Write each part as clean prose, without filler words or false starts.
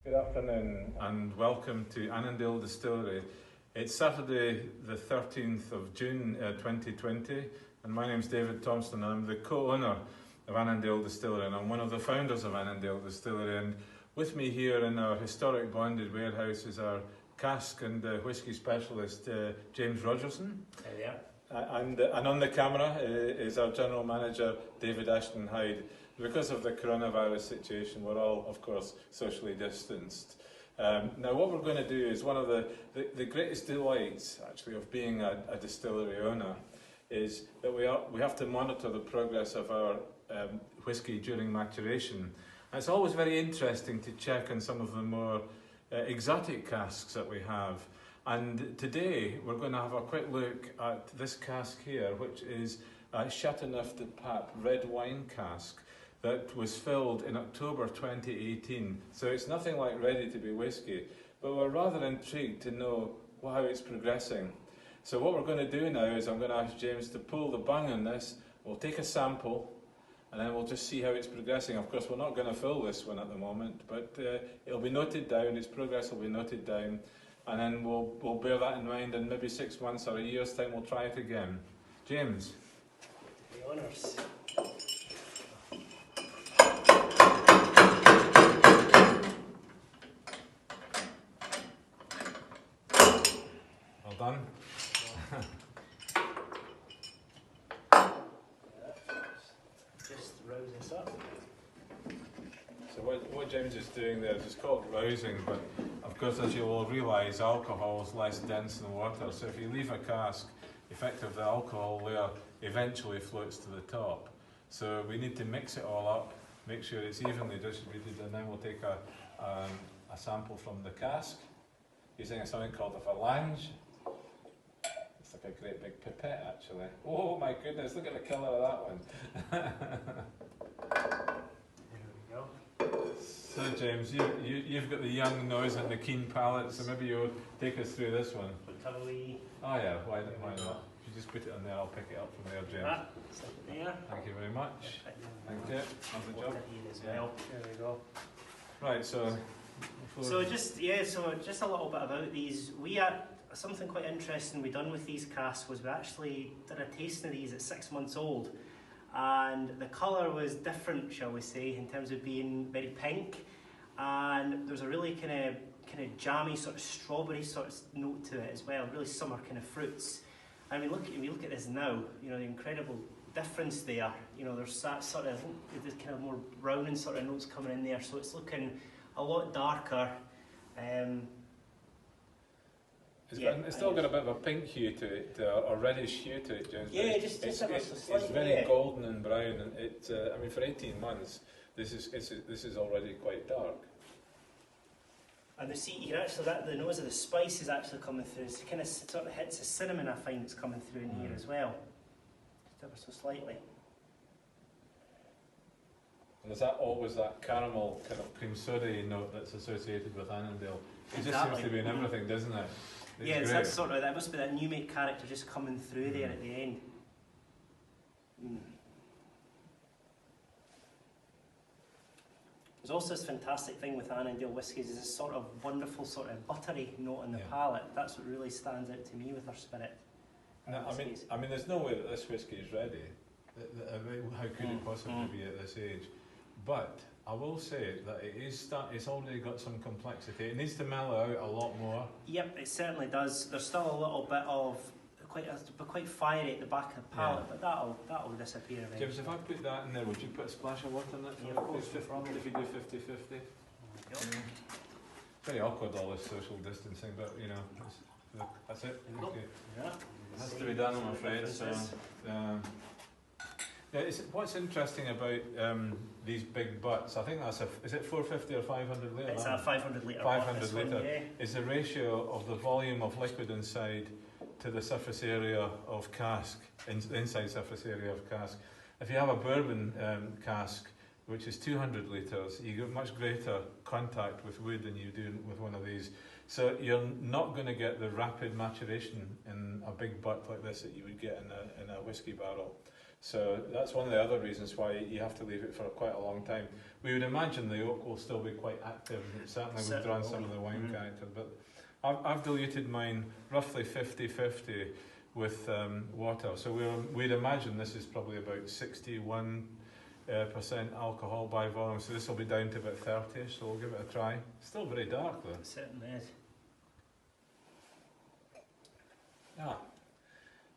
Good afternoon and welcome to Annandale Distillery. It's Saturday the 13th of June 2020 and my name's David Thomson and I'm the co-owner of Annandale Distillery and I'm one of the founders of Annandale Distillery, and with me here in our historic bonded warehouse is our cask and whisky specialist James Rogerson. Hey there. And on the camera is our general manager David Ashton Hyde. Because of the coronavirus situation, we're all, of course, socially distanced. Now, what we're going to do is one of the greatest delights, actually, of being a distillery owner is that we have to monitor the progress of our whisky during maturation. And it's always very interesting to check on some of the more exotic casks that we have. And today, we're going to have a quick look at this cask here, which is a Châteauneuf du pape red wine cask that was filled in October 2018. So it's nothing like ready to be whiskey, but we're rather intrigued to know how it's progressing. So what we're going to do now is I'm going to ask James to pull the bung on this. We'll take a sample and then we'll just see how it's progressing. Of course, we're not going to fill this one at the moment, but it'll be noted down, its progress will be noted down, and then we'll bear that in mind, and maybe 6 months or a year's time we'll try it again. James. The honours. Done. Just rouse this up. So what James is doing there is it's called rousing, but of course, as you will realise, alcohol is less dense than water. So if you leave a cask, effectively the alcohol layer eventually floats to the top. So we need to mix it all up, make sure it's evenly distributed, and then we'll take a sample from the cask using something called a phalange. It's like a great big pipette, actually. Oh my goodness, look at the colour of that one. There we go. So James, you've got the young nose and the keen palate, so maybe you'll take us through this one. Oh yeah, why not? If you just put it on there, I'll pick it up from there, James. There. Thank you very much. Thank you. Have the job. There we go. Right, so just a little bit about these. Something quite interesting we done with these casks was we actually did a tasting of these at 6 months old, and the colour was different, shall we say, in terms of being very pink, and there's a really kind of jammy sort of strawberry sort of note to it as well, really summer kind of fruits. I mean, we look at this now, you know, the incredible difference there. You know, there's that sort of, I think there's kind of more browning sort of notes coming in there, so it's looking a lot darker. It's still got a bit of a pink hue to it, or reddish hue to it, James. Yeah, it's very golden and brown, and I mean, for 18 months, this is already quite dark. And you can actually, the nose of the spice is actually coming through. It kind of sort of hits the cinnamon, I find, it's coming through in here as well, just ever so slightly. And is that always that caramel kind of cream soda note that's associated with Annandale? It just seems to be in everything, doesn't it? It's that sort of, that must be that new make character just coming through there at the end. There's also this fantastic thing with Annandale whiskies is this sort of wonderful sort of buttery note on the palate. That's what really stands out to me with our spirit. No, I mean, there's no way that this whisky is ready. How could it possibly be at this age? But I will say that it's already got some complexity. It needs to mellow out a lot more. Yep, it certainly does. There's still a little bit of quite fiery at the back of the palate, but that'll disappear eventually. James, if I put that in there, would you put a splash of water in it? Yeah, of course. If you do 50-50. Very awkward, all this social distancing, but you know, that's it. Okay. Yeah. It has to be done, I'm afraid. So. What's interesting about these big butts, I think is it 450 or 500 litre? It's a 500 litre. 500 litre is the ratio of the volume of liquid inside to the surface area of cask, inside surface area of cask. If you have a bourbon cask, which is 200 litres, you get much greater contact with wood than you do with one of these. So you're not going to get the rapid maturation in a big butt like this that you would get in a whisky barrel. So that's one of the other reasons why you have to leave it for quite a long time. We would imagine the oak will still be quite active. Certainly we've drawn some of the wine character, but I've diluted mine roughly 50-50 with water. So we'd imagine this is probably about 61% alcohol by volume. So this will be down to about 30ish. So we'll give it a try. Still very dark though. It certainly is. Ah,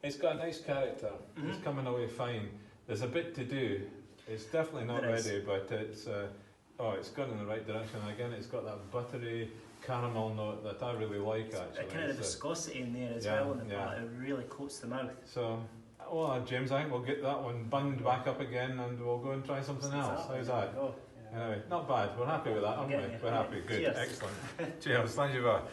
it's got a nice character. It's coming away fine. There's a bit to do. It's definitely not ready, but it's it's gone in the right direction. Again, it's got that buttery caramel note that I really like actually. Kind of the viscosity in there as well, in the palate. It really coats the mouth. So, well, James, I think we'll get that one bunged back up again, and we'll go and try something else. How's that? Oh, Anyway, not bad. We're happy with that, aren't we? We're happy. Good. Cheers. Excellent. Cheers. Thank you very much.